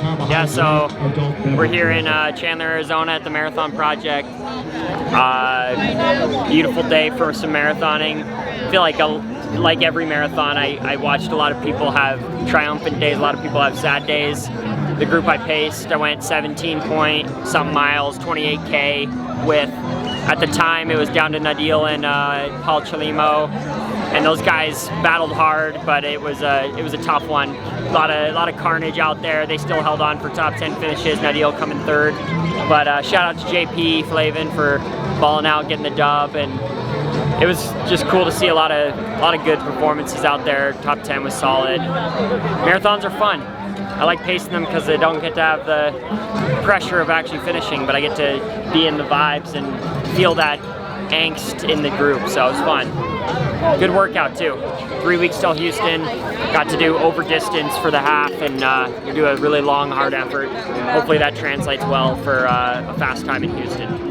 Yeah, so we're here in Chandler, Arizona at the Marathon Project. Beautiful day for some marathoning. I feel like every marathon, I watched a lot of people have triumphant days, a lot of people have sad days. The group I paced, I went 17 point something miles, 28K with, at the time it was down to Nadil and Paul Chalimo. And those guys battled hard, but it was a tough one. A lot of carnage out there. They still held on for top 10 finishes. Nadil coming third. But shout out to JP Flavin for balling out, getting the dub, and it was just cool to see a lot of good performances out there. Top 10 was solid. Marathons are fun. I like pacing them because I don't get to have the pressure of actually finishing, but I get to be in the vibes and feel that angst in the group, so it was fun. Good workout too. 3 weeks till Houston. Got to do over distance for the half and you do a really long, hard effort. Hopefully that translates well for a fast time in Houston.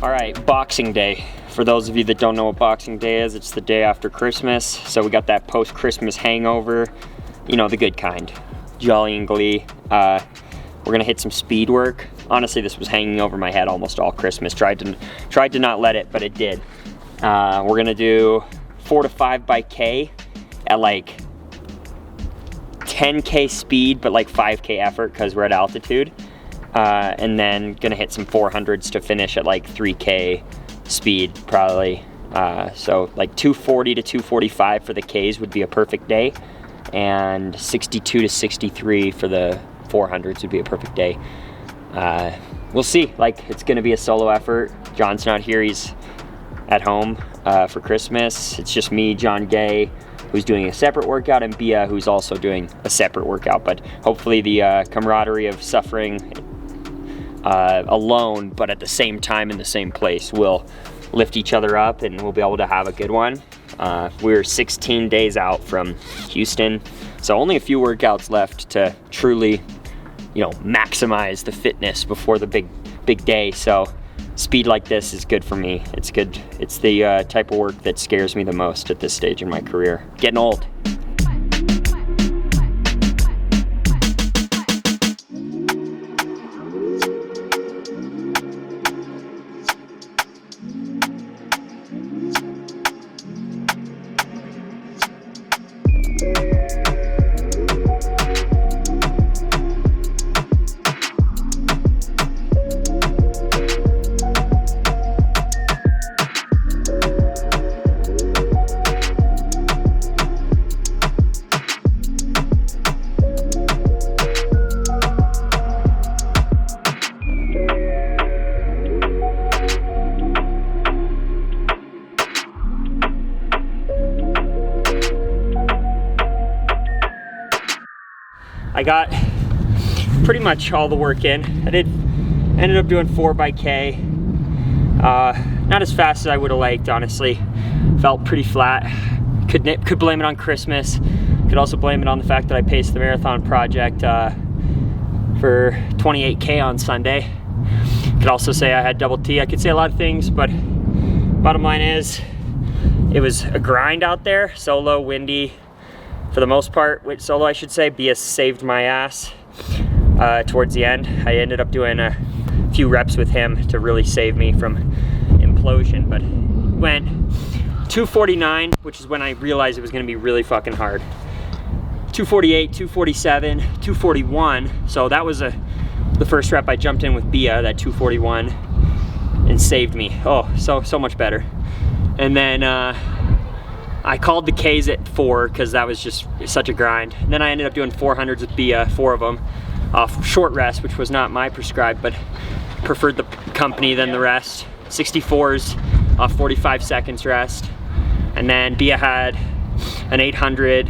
All right, Boxing Day. For those of you that don't know what Boxing Day is, it's the day after Christmas. So we got that post-Christmas hangover, you know, the good kind. Jolly and glee. We're gonna hit some speed work. Honestly, this was hanging over my head almost all Christmas. Tried to not let it, but it did. We're gonna do 4 to 5 by K at like 10K speed, but like 5K effort because we're at altitude. And then gonna hit some 400s to finish at like 3K speed probably. So like 240 to 245 for the Ks would be a perfect day, and 62 to 63 for the 400s would be a perfect day. We'll see. Like, it's gonna be a solo effort. John's not here, he's at home for Christmas. It's just me, John Gay, who's doing a separate workout, and Biya, who's also doing a separate workout. But hopefully the camaraderie of suffering alone, but at the same time in the same place, will lift each other up and we'll be able to have a good one. We're 16 days out from Houston, so only a few workouts left to truly, you know, maximize the fitness before the big day. So speed like this is good for me. It's good. It's the type of work that scares me the most at this stage in my career. Getting old. I got pretty much all the work in. Ended up doing 4 by K. Not as fast as I would have liked, honestly. Felt pretty flat. Could blame it on Christmas. Could also blame it on the fact that I paced the Marathon Project for 28K on Sunday. Could also say I had double T. I could say a lot of things, but bottom line is it was a grind out there. Solo, windy. For the most part, with solo I should say, Biya saved my ass towards the end. I ended up doing a few reps with him to really save me from implosion, but went 249, which is when I realized it was gonna be really fucking hard. 248, 247, 241, so that was the first rep I jumped in with Biya, that 241, and saved me. Oh, so much better. And then I called the Ks at 4 because that was just such a grind. And then I ended up doing 400s with Biya, 4 of them, off short rest, which was not my prescribed, but preferred the company than the rest. 64s off 45 seconds rest. And then Biya had an 800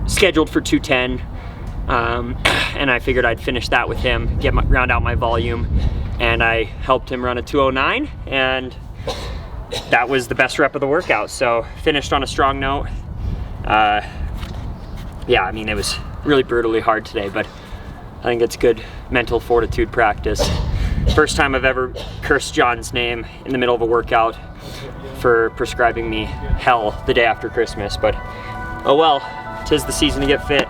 scheduled for 210. And I figured I'd finish that with him, round out my volume. And I helped him run a 209, and that was the best rep of the workout. So finished on a strong note. Yeah, I mean, it was really brutally hard today, but I think it's good mental fortitude practice. First time I've ever cursed Jon's name in the middle of a workout for prescribing me hell the day after Christmas, but oh well, 'tis the season to get fit.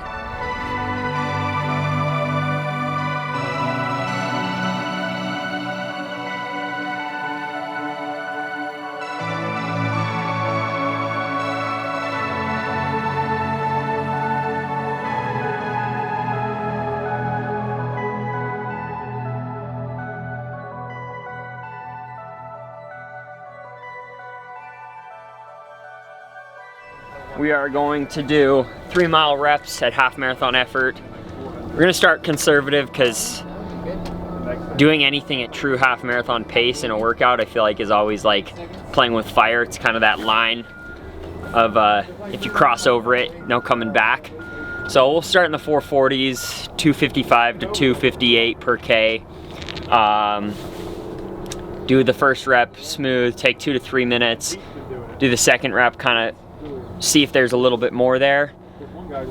We are going to do 3-mile reps at half marathon effort. We're gonna start conservative because doing anything at true half marathon pace in a workout, I feel like is always like playing with fire. It's kind of that line of if you cross over it, no coming back. So we'll start in the 440s, 255 to 258 per K. Do the first rep smooth, take 2 to 3 minutes. Do the second rep, kind of see if there's a little bit more there,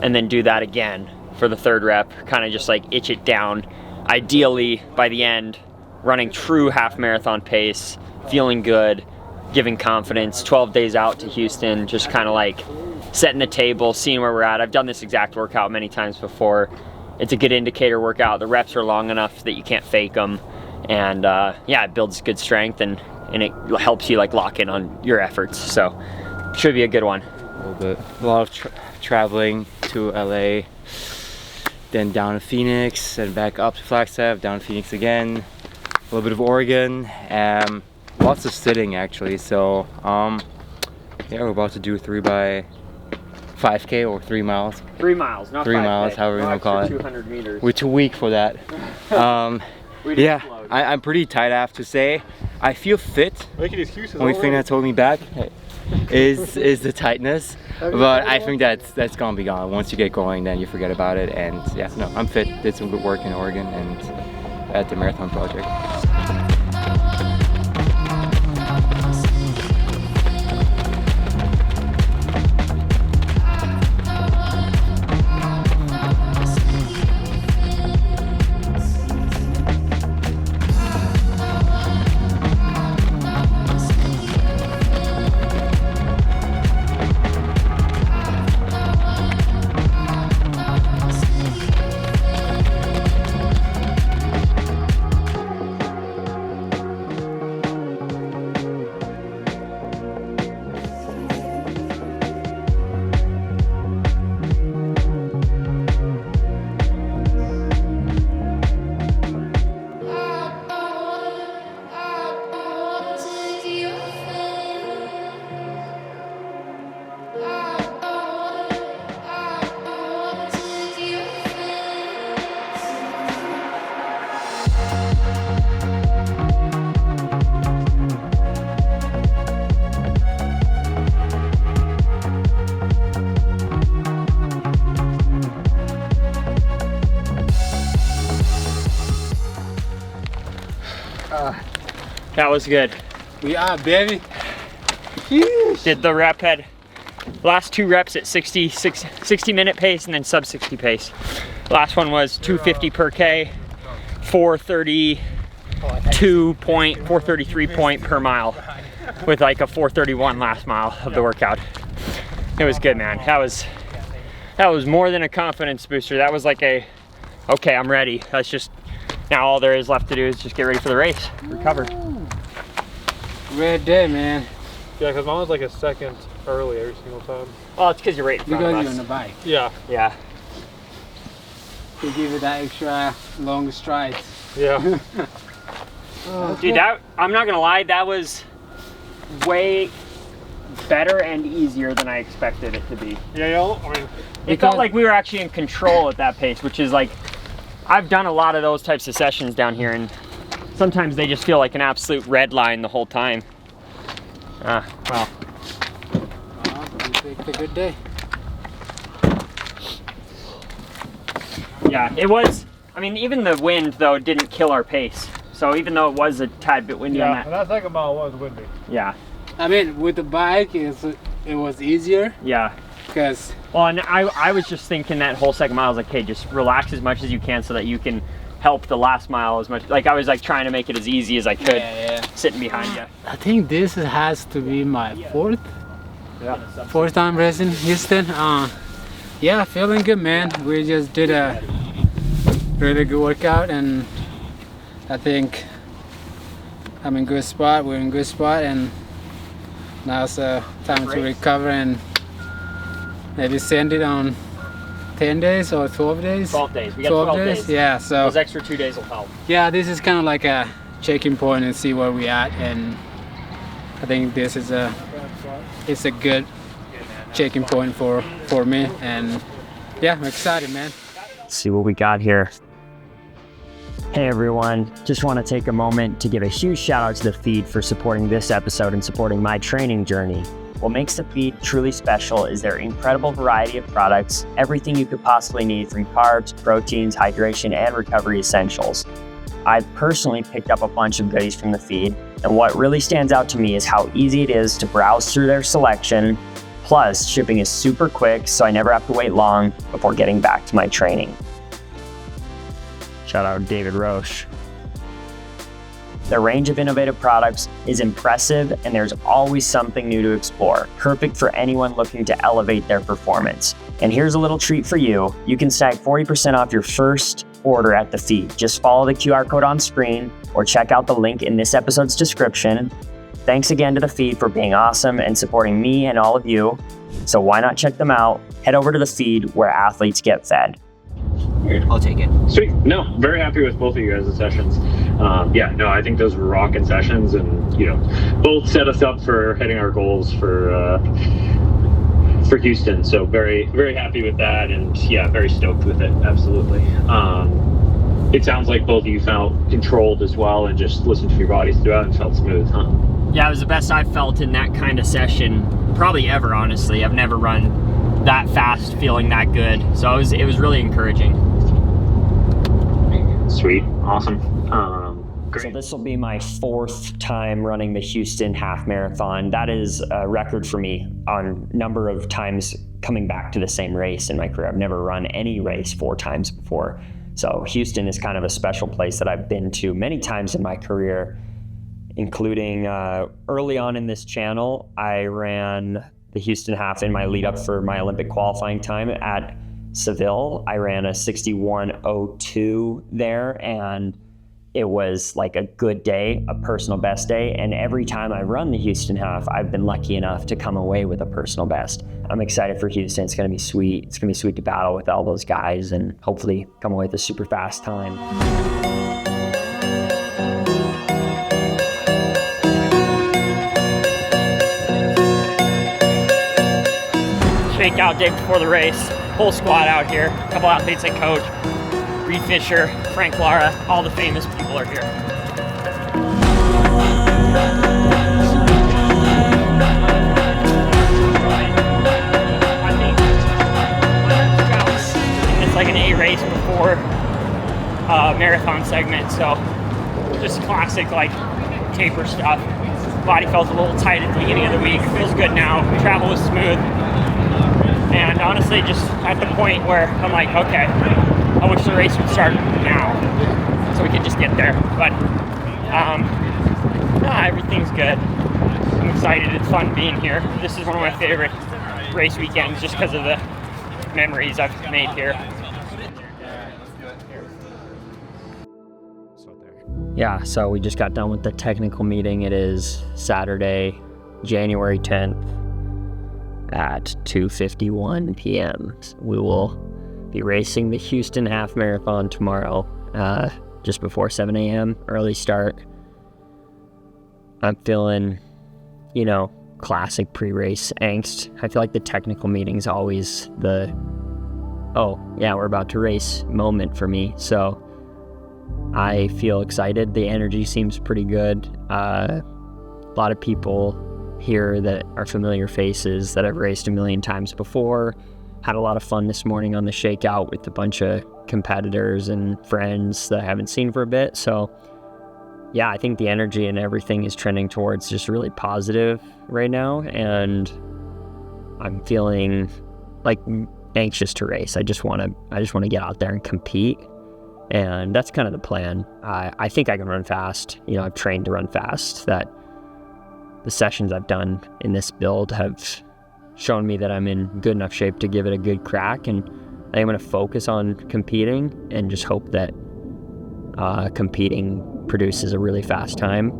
and then do that again for the third rep, kind of just like itch it down. Ideally, by the end, running true half marathon pace, feeling good, giving confidence. 12 days out to Houston, just kind of like setting the table, seeing where we're at. I've done this exact workout many times before. It's a good indicator workout. The reps are long enough that you can't fake them, and yeah, it builds good strength, and it helps you like lock in on your efforts. So should be a good one. A lot of traveling to LA, then down to Phoenix, then back up to Flagstaff, down to Phoenix again, a little bit of Oregon, lots of sitting actually. So yeah, we're about to do 3x5K or 3 miles. 3 miles, not 3 5K. miles, however you want to call it. 200 meters. We're too weak for that. Yeah, I'm pretty tight, I have to say. I feel fit. Only thing that's holding me back is the tightness, but I think that's gonna be gone. Once you get going, then you forget about it. And yeah, no, I'm fit. Did some good work in Oregon and at the marathon project. That was good. We are, baby. Did the rep head. Last 2 reps at 60 minute pace and then sub 60 pace. Last one was 250 per K, 433 point per mile with like a 431 last mile of the workout. It was good, man. That was more than a confidence booster. That was like a, okay, I'm ready. That's just, now all there is left to do is just get ready for the race, recover. Red day, man. Yeah, because mine was like a second early every single time. Well, it's because you're right in front of Because us. you're on the bike. Yeah. Yeah. They give it that extra long strides. Yeah. Dude, that, I'm not gonna lie, that was way better and easier than I expected it to be. Yeah, I mean, It felt like we were actually in control at that pace, which is like, I've done a lot of those types of sessions down here, and sometimes they just feel like an absolute red line the whole time. Well. It's a good day. Yeah, it was, I mean, even the wind though didn't kill our pace. So even though it was a tad bit windy on yeah, and that second mile was windy. Yeah. I mean, with the bike, it was easier. Yeah. because well, and I was just thinking that whole second mile, I was like, hey, just relax as much as you can so that you can help the last mile as much. Like I was like trying to make it as easy as I could, sitting behind you. I think this has to be my fourth time racing Houston. Yeah, feeling good, man. We just did a really good workout, and I think I'm in good spot. We're in good spot, and now it's time to recover and maybe send it on 10 days or 12 days. 12 days. We got 12 days. Yeah, so those extra 2 days will help. Yeah, this is kind of like a checking point and see where we at, and I think this is a good checking point for me, and yeah, I'm excited, man. Let's see what we got here. Hey everyone, just want to take a moment to give a huge shout out to the feed for supporting this episode and supporting my training journey. What makes the feed truly special is their incredible variety of products, everything you could possibly need from carbs, proteins, hydration, and recovery essentials. I've personally picked up a bunch of goodies from the feed, and what really stands out to me is how easy it is to browse through their selection. Plus, shipping is super quick, so I never have to wait long before getting back to my training. Shout out David Roche. Their range of innovative products is impressive, and there's always something new to explore, perfect for anyone looking to elevate their performance. And here's a little treat for you. You can snag 40% off your first order at the feed. Just follow the QR code on screen or check out the link in this episode's description. Thanks again to the feed for being awesome and supporting me and all of you. So why not check them out? Head over to the feed where athletes get fed. I'll take it. Sweet. No, very happy with both of you guys' sessions. I think those were rocking sessions, and both set us up for hitting our goals for Houston. So very, very happy with that, and very stoked with it. Absolutely. It sounds like both of you felt controlled as well, and just listened to your bodies throughout and felt smooth, huh? Yeah, it was the best I've felt in that kind of session probably ever, honestly. I've never run that fast feeling that good, so it was really encouraging. Sweet. Awesome. Great. So this will be my fourth time running the Houston Half Marathon. That is a record for me on number of times coming back to the same race in my career. I've never run any race 4 times before. So Houston is kind of a special place that I've been to many times in my career, including early on in this channel, I ran the Houston Half in my lead up for my Olympic qualifying time at Seville. I ran a 61:02 there, and it was like a good day, a personal best day. And every time I run the Houston Half, I've been lucky enough to come away with a personal best. I'm excited for Houston. It's going to be sweet. It's going to be sweet to battle with all those guys and hopefully come away with a super fast time. Shakeout day before the race. Whole squad out here. A couple athletes I coach. Reed Fisher, Frank Lara, all the famous people are here. It's like an A race before marathon segment, so just classic like taper stuff. Body felt a little tight at the beginning of the week. Feels good now. Travel was smooth. And honestly, just at the point where I'm like, okay, I wish the race would start now so we could just get there. But everything's good. I'm excited. It's fun being here. This is one of my favorite race weekends just because of the memories I've made here. Yeah, so we just got done with the technical meeting. It is Saturday, January 10th at 2:51 p.m. We will be racing the Houston Half Marathon tomorrow, just before 7 a.m., early start. I'm feeling, classic pre-race angst. I feel like the technical meeting's always the, oh, yeah, we're about to race moment for me. So I feel excited. The energy seems pretty good. A lot of people here that are familiar faces that I've raced a million times before. Had a lot of fun this morning on the shakeout with a bunch of competitors and friends that I haven't seen for a bit. So yeah, I think the energy and everything is trending towards just really positive right now, and I'm feeling like anxious to race. I just want to get out there and compete, and that's kind of the plan. I think I can run fast. You know, I've trained to run fast. That the sessions I've done in this build have shown me that I'm in good enough shape to give it a good crack, and I'm going to focus on competing and just hope that competing produces a really fast time.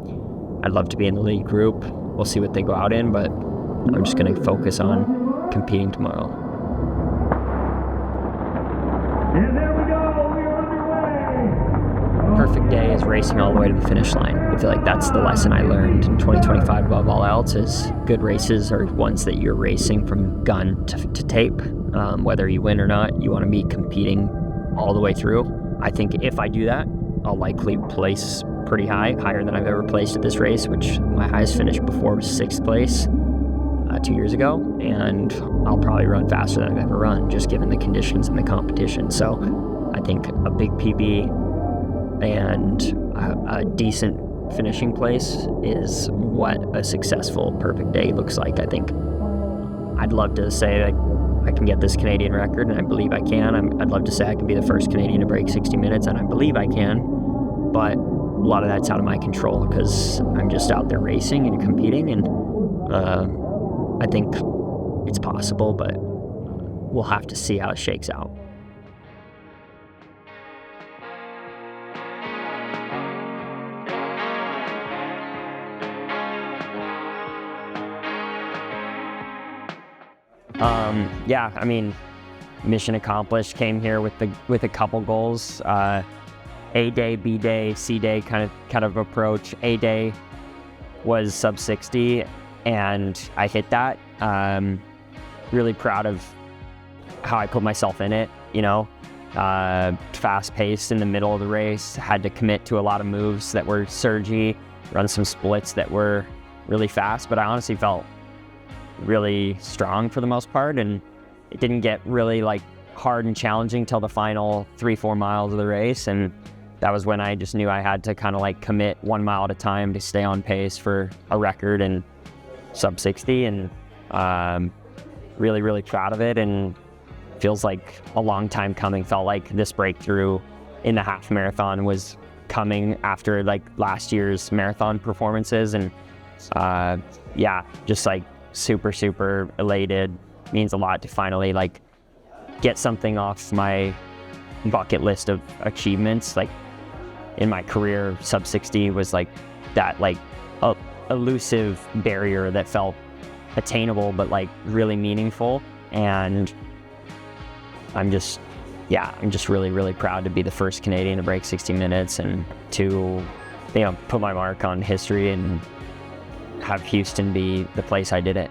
I'd love to be in the lead group. We'll see what they go out in, but I'm just going to focus on competing tomorrow. And there we go, we are underway. Perfect day is racing all the way to the finish line. I feel like that's the lesson I learned in 2025 above all else, is good races are ones that you're racing from gun to tape. Whether you win or not, you want to be competing all the way through. I think if I do that, I'll likely place pretty high, higher than I've ever placed at this race, which my highest finish before was 6th place 2 years ago, and I'll probably run faster than I've ever run, just given the conditions and the competition. So I think a big PB and a decent finishing place is what a successful perfect day looks like. I think I'd love to say that I can get this Canadian record, and I believe I can. I'd love to say I can be the first Canadian to break 60 minutes, and I believe I can, but a lot of that's out of my control because I'm just out there racing and competing, and I think it's possible, but we'll have to see how it shakes out. Yeah, I mean, mission accomplished. Came here with a couple goals. A day, B day, C day kind of approach. A day was sub 60, and I hit that. Really proud of how I put myself in it. You know, fast paced in the middle of the race. Had to commit to a lot of moves that were surgy. Run some splits that were really fast, but I honestly felt really strong for the most part, and it didn't get really like hard and challenging till the final 3-4 miles of the race, and that was when I just knew I had to kind of like commit 1 mile at a time to stay on pace for a record in sub 60, and really proud of it, and feels like a long time coming. Felt like this breakthrough in the half marathon was coming after like last year's marathon performances, and yeah, just like super elated. Means a lot to finally like get something off my bucket list of achievements. Like in my career, sub 60 was like that like elusive barrier that felt attainable but like really meaningful, and I'm just really proud to be the first Canadian to break 60 minutes and to, you know, put my mark on history and have Houston be the place I did it.